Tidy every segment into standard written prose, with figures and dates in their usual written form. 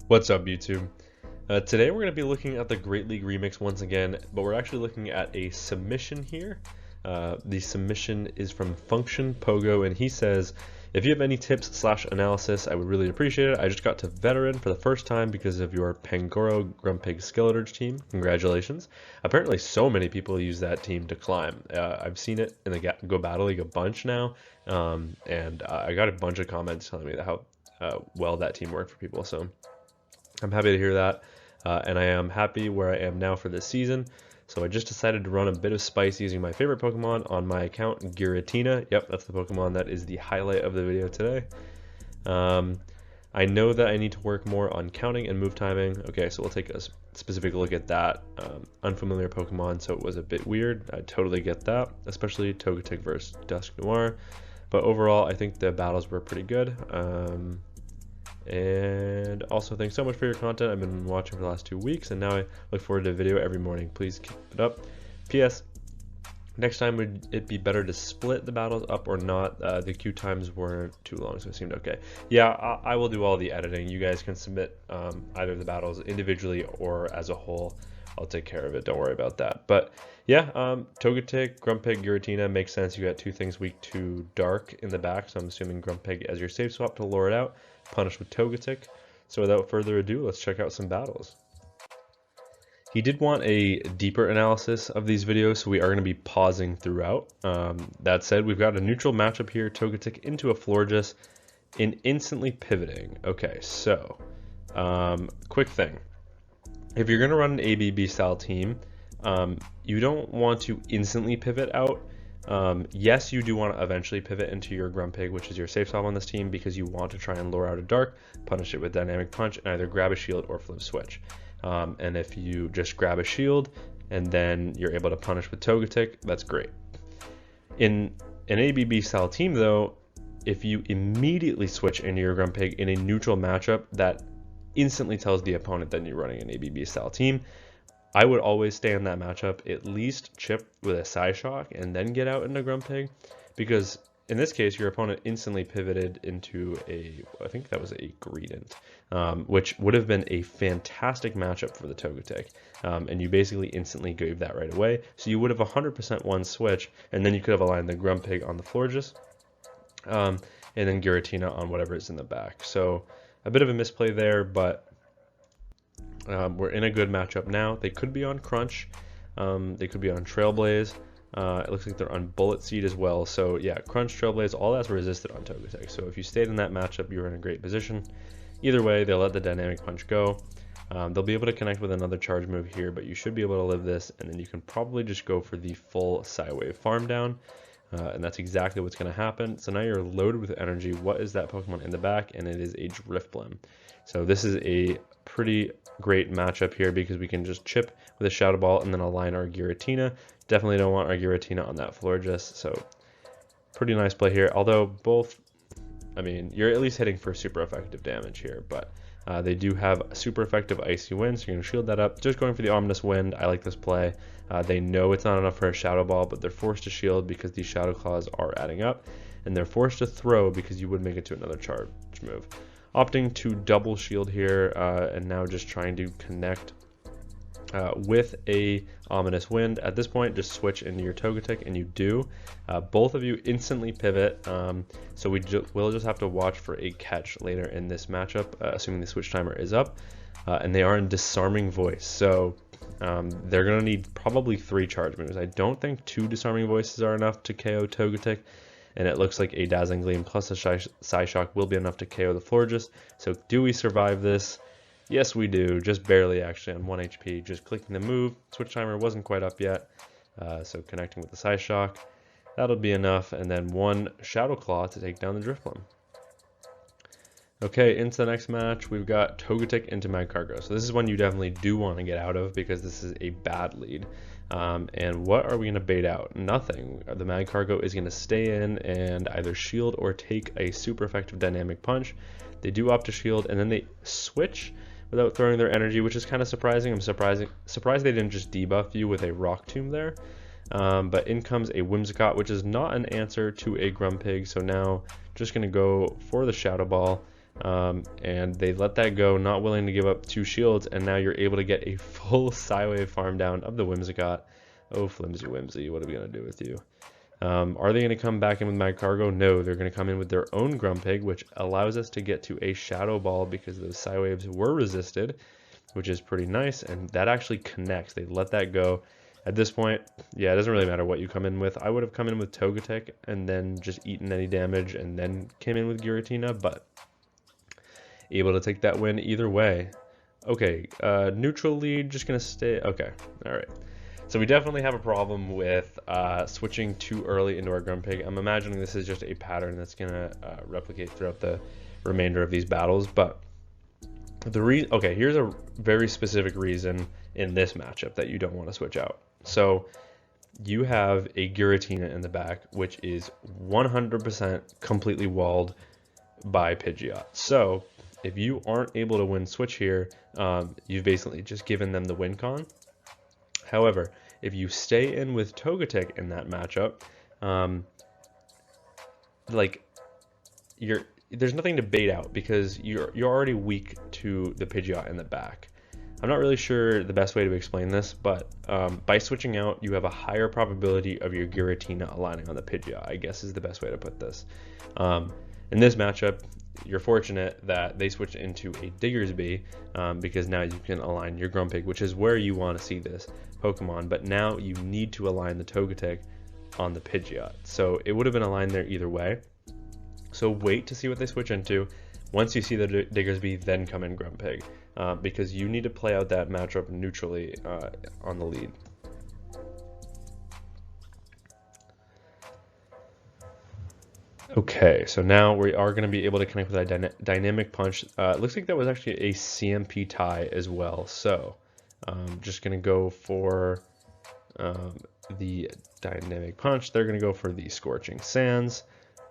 What's up, YouTube? Today we're going to be looking at the Great League Remix once again, but we're actually looking at a submission here. The submission is from Function Pogo, and he says, if you have any tips/analysis, I would really appreciate it. I just got to Veteran for the first time because of your Pangoro Grumpig Skeletor's team. Congratulations. Apparently so many people use that team to climb. I've seen it in the Go Battle League a bunch now, and I got a bunch of comments telling me how well that team worked for people, so I'm happy to hear that, and I am happy where I am now for this season. So I just decided to run a bit of spice using my favorite Pokemon on my account, GIRATINA. Yep, that's the Pokemon that is the highlight of the video today. I know that I need to work more on counting and move timing. Okay, so we'll take a specific look at that. Unfamiliar Pokemon, so it was a bit weird. I totally get that, especially Togetic versus Dusk Noir. But overall, I think the battles were pretty good. And also, thanks so much for your content. I've been watching for the last 2 weeks, and now I look forward to a video every morning. Please keep it up. P.S. Next time, would it be better to split the battles up or not? The queue times weren't too long, so it seemed okay. Yeah, I will do all the editing. You guys can submit either the battles individually or as a whole. I'll take care of it. Don't worry about that. But yeah, Togetic, Grumpig, Giratina makes sense. You got 2 things weak to Dark in the back, so I'm assuming Grumpig as your safe swap to lure it out. Punished with Togetic. So without further ado, let's check out some battles. He did want a deeper analysis of these videos, so we are going to be pausing throughout. That said, we've got a neutral matchup here, Togetic into a Florges in instantly pivoting. Okay, so quick thing. If you're going to run an ABB style team, you don't want to instantly pivot out. Yes, you do want to eventually pivot into your Grumpig, which is your safe swap on this team, because you want to try and lure out a Dark, punish it with Dynamic Punch, and either grab a shield or flip switch. And if you just grab a shield and then you're able to punish with Togetic, that's great. In an ABB style team though, if you immediately switch into your Grumpig in a neutral matchup, that instantly tells the opponent that you're running an ABB style team. I would always stay in that matchup, at least chip with a Psyshock and then get out into Grumpig, because in this case your opponent instantly pivoted into I think that was a Greedent, which would have been a fantastic matchup for the Togetic, and you basically instantly gave that right away, so you would have 100% won switch, and then you could have aligned the Grumpig on the Florges, and then Giratina on whatever is in the back. So a bit of a misplay there, but we're in a good matchup now. They could be on Crunch, they could be on Trailblaze. It looks like they're on Bullet Seed as well. So yeah, Crunch, Trailblaze, all that's resisted on Togetic. So if you stayed in that matchup, you're in a great position. Either way, they'll let the Dynamic Punch go. They'll be able to connect with another charge move here, but you should be able to live this, and then you can probably just go for the full Psywave farm down. And that's exactly what's going to happen. So now you're loaded with energy. What is that Pokemon in the back? And it is a Drifblim. So this is a pretty great matchup here because we can just chip with a Shadow Ball and then align our Giratina. Definitely don't want our Giratina on that Florges. So pretty nice play here. Although both, I mean, you're at least hitting for super effective damage here, but they do have super effective Icy Wind, so you're going to shield that up. Just going for the Ominous Wind. I like this play. They know it's not enough for a Shadow Ball, but they're forced to shield because these Shadow Claws are adding up, and they're forced to throw because you would make it to another charge move. Opting to double shield here, and now just trying to connect with a Ominous Wind. At this point, just switch into your Togetic, and you do. Both of you instantly pivot, so we'll just have to watch for a catch later in this matchup, assuming the switch timer is up. And they are in Disarming Voice, so they're going to need probably 3 charge moves. I don't think 2 Disarming Voices are enough to KO Togetic, and it looks like a Dazzling Gleam plus a Psyshock will be enough to KO the Florges. So do we survive this? Yes, we do, just barely actually on 1 HP, just clicking the move. Switch timer wasn't quite up yet, so connecting with the Psyshock, that'll be enough, and then 1 Shadow Claw to take down the Drifblim. Okay, into the next match, we've got Togetic into Magcargo. So this is one you definitely do want to get out of because this is a bad lead. And what are we going to bait out? Nothing. The Magcargo is going to stay in and either shield or take a super effective Dynamic Punch. They do opt to shield, and then they switch without throwing their energy, which is kind of surprising. I'm surprised they didn't just debuff you with a Rock Tomb there. But in comes a Whimsicott, which is not an answer to a Grumpig, so now just going to go for the Shadow Ball. and they let that go, not willing to give up 2 shields, and now you're able to get a full Psywave farm down of the Whimsicott. Oh, Flimsy Whimsy, what are we going to do with you? Are they going to come back in with Mag Cargo? No, they're going to come in with their own Grumpig, which allows us to get to a Shadow Ball because those Psywaves were resisted, which is pretty nice, and that actually connects. They let that go. At this point, yeah, it doesn't really matter what you come in with. I would have come in with Togetic and then just eaten any damage and then came in with Giratina, but able to take that win either way. Okay, neutral lead, just going to stay. Okay, all right. So we definitely have a problem with switching too early into our Grumpig. I'm imagining this is just a pattern that's going to replicate throughout the remainder of these battles, but okay, here's a very specific reason in this matchup that you don't want to switch out. So you have a Giratina in the back, which is 100% completely walled by Pidgeot. So if you aren't able to win switch here, you've basically just given them the win con. However, if you stay in with Togetic in that matchup, there's nothing to bait out because you're already weak to the Pidgeot in the back. I'm not really sure the best way to explain this, but by switching out, you have a higher probability of your Giratina aligning on the Pidgeot, I guess is the best way to put this. In this matchup, you're fortunate that they switched into a Diggersby because now you can align your Grumpig, which is where you want to see this Pokemon, but now you need to align the Togetic on the Pidgeot. So it would have been aligned there either way. So wait to see what they switch into. Once you see the Diggersby, then come in Grumpig because you need to play out that matchup neutrally on the lead. Okay, so now we are going to be able to connect with a dynamic punch. It looks like that was actually a CMP tie as well. So just going to go for the dynamic punch. They're going to go for the Scorching Sands.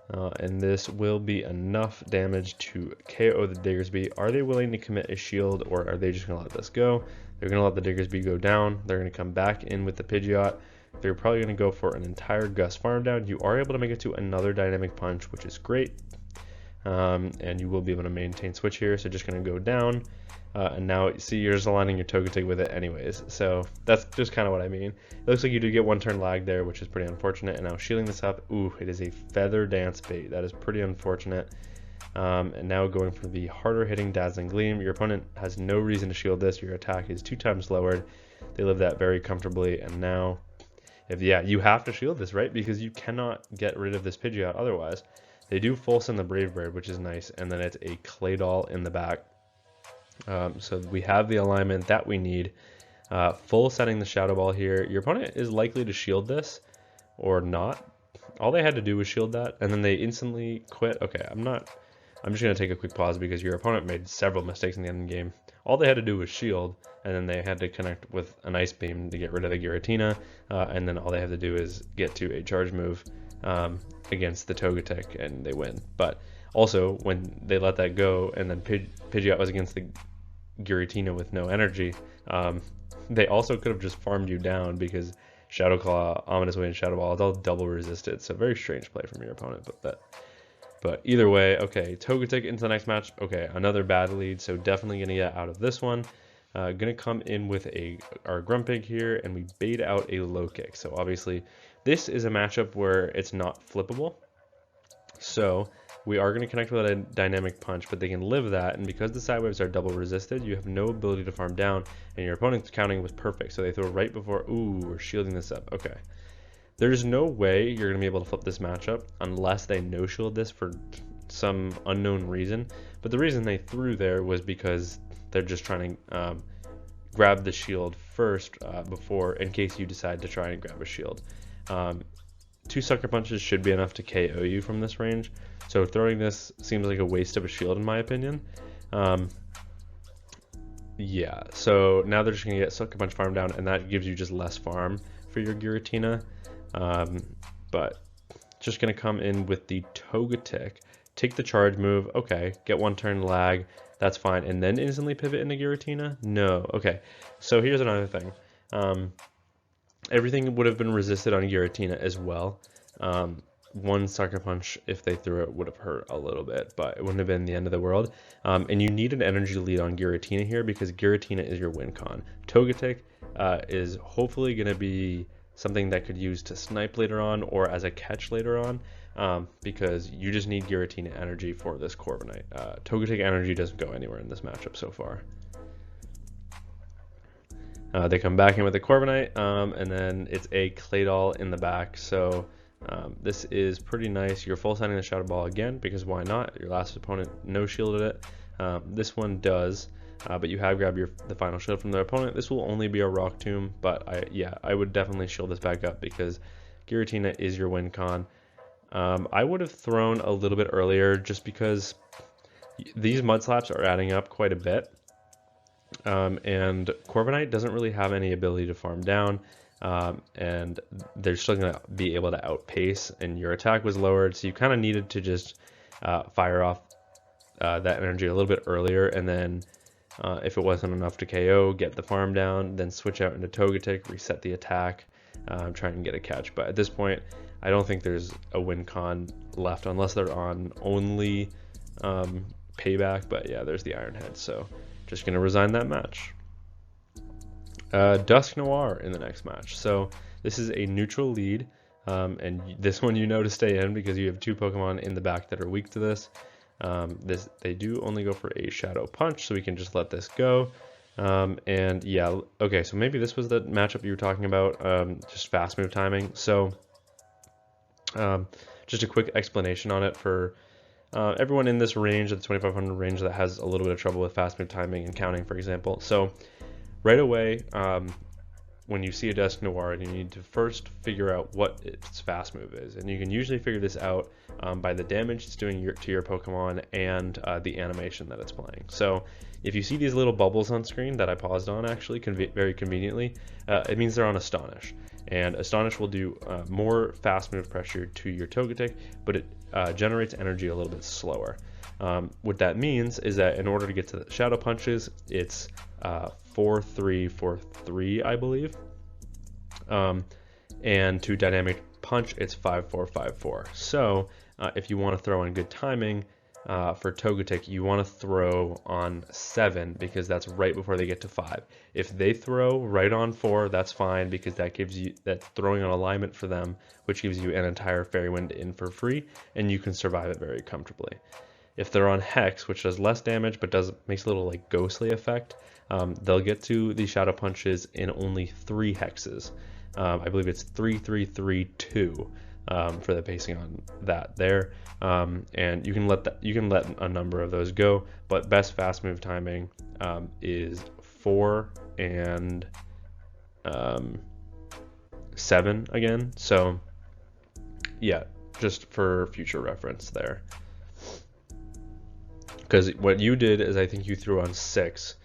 And this will be enough damage to KO the Diggersby. Are they willing to commit a shield, or are they just going to let this go? They're going to let the Diggersby go down. They're going to come back in with the Pidgeot. They're probably going to go for an entire Gus farm down. You are able to make it to another dynamic punch, which is great. And you will be able to maintain switch here. So just going to go down. And now, see, you're just aligning your Togetic with it anyways. So that's just kind of what I mean. It looks like you did get 1 turn lag there, which is pretty unfortunate. And now shielding this up, ooh, it is a Feather Dance bait. That is pretty unfortunate. And now going for the harder hitting Dazzling Gleam. Your opponent has no reason to shield this. Your attack is 2 times lowered. They live that very comfortably. And now, you have to shield this, right? Because you cannot get rid of this Pidgeot otherwise. They do full send the Brave Bird, which is nice. And then it's a Claydol in the back. So we have the alignment that we need. Full setting the Shadow Ball here. Your opponent is likely to shield this or not. All they had to do was shield that, and then they instantly quit. Okay, I'm just going to take a quick pause because your opponent made several mistakes in the end game. All they had to do was shield, and then they had to connect with an Ice Beam to get rid of the Giratina, and then all they have to do is get to a charge move against the Togetic, and they win. But also, when they let that go, and then Pidgeot was against the Giratina with no energy, they also could have just farmed you down because Shadow Claw, Ominous Way, and Shadow Ball is all double resisted. So very strange play from your opponent, but either way, okay, Togetic into the next match. Okay, another bad lead, so definitely gonna get out of this one. Gonna come in with our Grumpig here, and we bait out a low kick. So obviously, this is a matchup where it's not flippable. So we are going to connect with a dynamic punch, but they can live that, and because the side waves are double resisted, you have no ability to farm down, and your opponent's counting was perfect, so they throw right before. Ooh, we're shielding this up. Okay. There's no way you're going to be able to flip this matchup unless they no-shield this for some unknown reason, but the reason they threw there was because they're just trying to grab the shield first before, in case you decide to try and grab a shield. 2 Sucker Punches should be enough to KO you from this range, so throwing this seems like a waste of a shield in my opinion. Yeah, so now they're just going to get Sucker Punch farm down, and that gives you just less farm for your Giratina. But just going to come in with the Togetic, take the charge move, okay, get 1 turn lag, that's fine, and then instantly pivot into Giratina? No, okay, so here's another thing. Everything would have been resisted on Giratina as well, one sucker punch, if they threw it, would have hurt a little bit, but it wouldn't have been the end of the world. And you need an energy lead on Giratina here because Giratina is your win con. Togetic is hopefully going to be something that could use to snipe later on or as a catch later on, because you just need Giratina energy for this Corviknight. Togetic energy doesn't go anywhere in this matchup so far. They come back in with the Corviknight, and then it's a Claydol in the back. So this is pretty nice. You're full sending the Shadow Ball again, because why not? Your last opponent no shielded it. This one does, but you have grabbed the final shield from their opponent. This will only be a Rock Tomb, but I would definitely shield this back up because Giratina is your win con. I would have thrown a little bit earlier just because these Mud Slaps are adding up quite a bit. And Corviknight doesn't really have any ability to farm down, and they're still going to be able to outpace, and your attack was lowered, so you kind of needed to just fire off that energy a little bit earlier, and then if it wasn't enough to KO, get the farm down, then switch out into Togetic, reset the attack, try and get a catch. But at this point, I don't think there's a win con left unless they're on only payback, but yeah, there's the Iron Head, so just going to resign that match. Dusk Noir in the next match. So this is a neutral lead, and this one you know to stay in because you have two Pokemon in the back that are weak to this. They do only go for a Shadow Punch, so we can just let this go. And yeah, okay, so maybe this was the matchup you were talking about, just fast move timing. So just a quick explanation on it for everyone in this range, the 2500 range, that has a little bit of trouble with fast move timing and counting, for example. So right away, when you see a Dusk Noir, you need to first figure out what its fast move is, and you can usually figure this out by the damage it's doing to your Pokemon and the animation that it's playing. So if you see these little bubbles on screen that I paused on, actually very conveniently, it means they're on Astonish, and Astonish will do more fast move pressure to your Togetic, but it generates energy a little bit slower. What that means is that in order to get to the Shadow Punches, it's 4-3-4-3, I believe, and to Dynamic Punch, it's 5-4-5-4. So if you want to throw in good timing for Togetic, you want to throw on 7 because that's right before they get to 5. If they throw right on 4, that's fine because that's throwing on alignment for them, which gives you an entire Fairy Wind in for free, and you can survive it very comfortably. If they're on Hex, which does less damage but makes a little like ghostly effect, they'll get to the Shadow Punches in only 3 hexes. I believe it's 3-3-3-2 for the pacing on that there, and you can let a number of those go, but best fast move timing is 4 and 7 again. So yeah, just for future reference there. Because what you did is I think you threw on 6,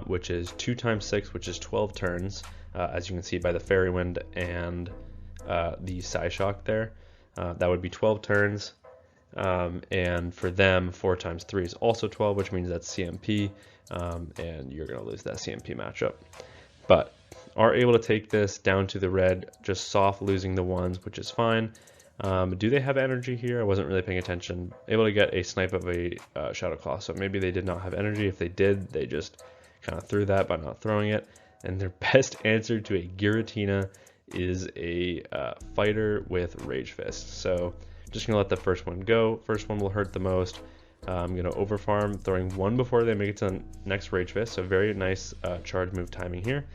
which is 2 times 6, which is 12 turns, as you can see by the Fairy Wind and the Psyshock there. That would be 12 turns, and for them 4 times 3 is also 12, which means that's CMP, and you're going to lose that CMP matchup. But are able to take this down to the red, just soft losing the ones, which is fine. Do they have energy here? I wasn't really paying attention. Able to get a snipe of a Shadow Claw, so maybe they did not have energy. If they did, they just kind of threw that by not throwing it. And their best answer to a Giratina is a fighter with Rage Fist. So just gonna let the first one go. First one will hurt the most. I'm gonna overfarm, throwing 1 before they make it to the next Rage Fist. So very nice charge move timing here.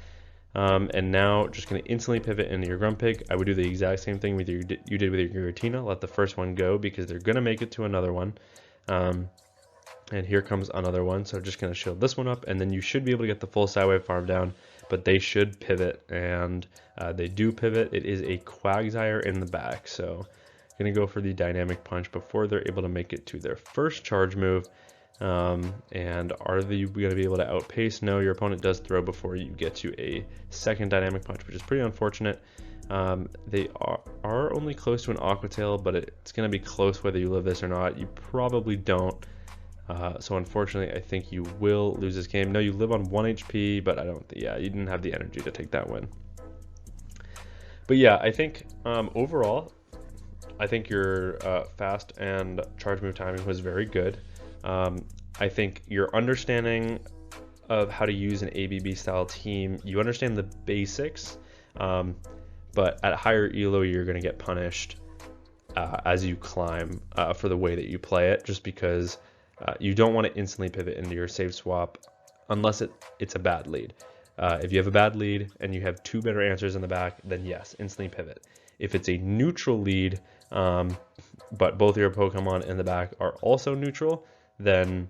And now just going to instantly pivot into your Grumpig. I would do the exact same thing with you did with your Giratina. Let the first one go because they're going to make it to another one. And here comes another one. So just going to shield this one up, and then you should be able to get the full Sidewave farm down, but they should pivot, and they do pivot. It is a Quagsire in the back. So going to go for the Dynamic Punch before they're able to make it to their first charge move. And are you going to be able to outpace? No, your opponent does throw before you get to a second Dynamic Punch, which is pretty unfortunate. They are only close to an Aqua Tail, but it's going to be close whether you live this or not. You probably don't. So unfortunately, I think you will lose this game. No, you live on 1 HP, but yeah, you didn't have the energy to take that win. But yeah, I think overall, I think your fast and charge move timing was very good. I think your understanding of how to use an ABB style team, you understand the basics, but at higher elo you're going to get punished as you climb for the way that you play it, just because you don't want to instantly pivot into your save swap unless it's a bad lead. If you have a bad lead and you have two better answers in the back, then yes, instantly pivot. If it's a neutral lead, but both your Pokemon in the back are also neutral, then,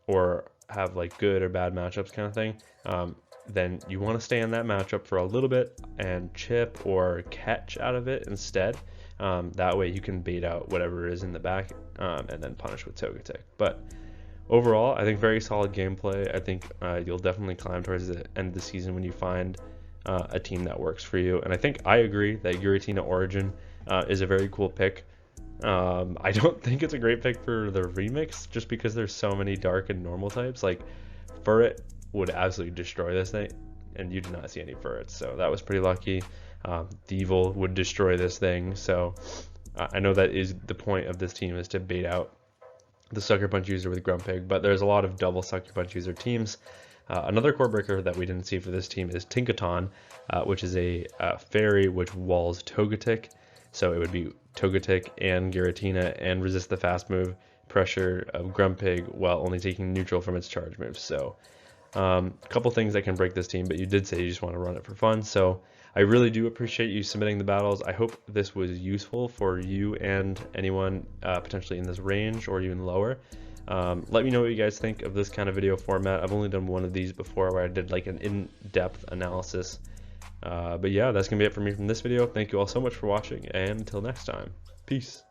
or have like good or bad matchups kind of thing, then you want to stay in that matchup for a little bit and chip or catch out of it instead. That way you can bait out whatever is in the back and then punish with Togetic. But overall, I think very solid gameplay. I think you'll definitely climb towards the end of the season when you find a team that works for you. And I think I agree that Giratina Origin is a very cool pick. I don't think it's a great pick for the remix, just because there's so many dark and normal types. Like Furret would absolutely destroy this thing, and you did not see any Furrets, so that was pretty lucky. Deevil would destroy this thing, so I know that is the point of this team, is to bait out the Sucker Punch user with Grumpig, but there's a lot of double Sucker Punch user teams. Another core breaker that we didn't see for this team is Tinkaton, which is a fairy which walls Togetic. So it would be Togetic and Giratina and resist the fast move pressure of Grumpig while only taking neutral from its charge moves. So a couple things that can break this team, but you did say you just want to run it for fun. So I really do appreciate you submitting the battles. I hope this was useful for you and anyone potentially in this range or even lower. Let me know what you guys think of this kind of video format. I've only done one of these before where I did like an in-depth analysis. But yeah, that's gonna be it for me from this video. Thank you all so much for watching, and until next time, peace.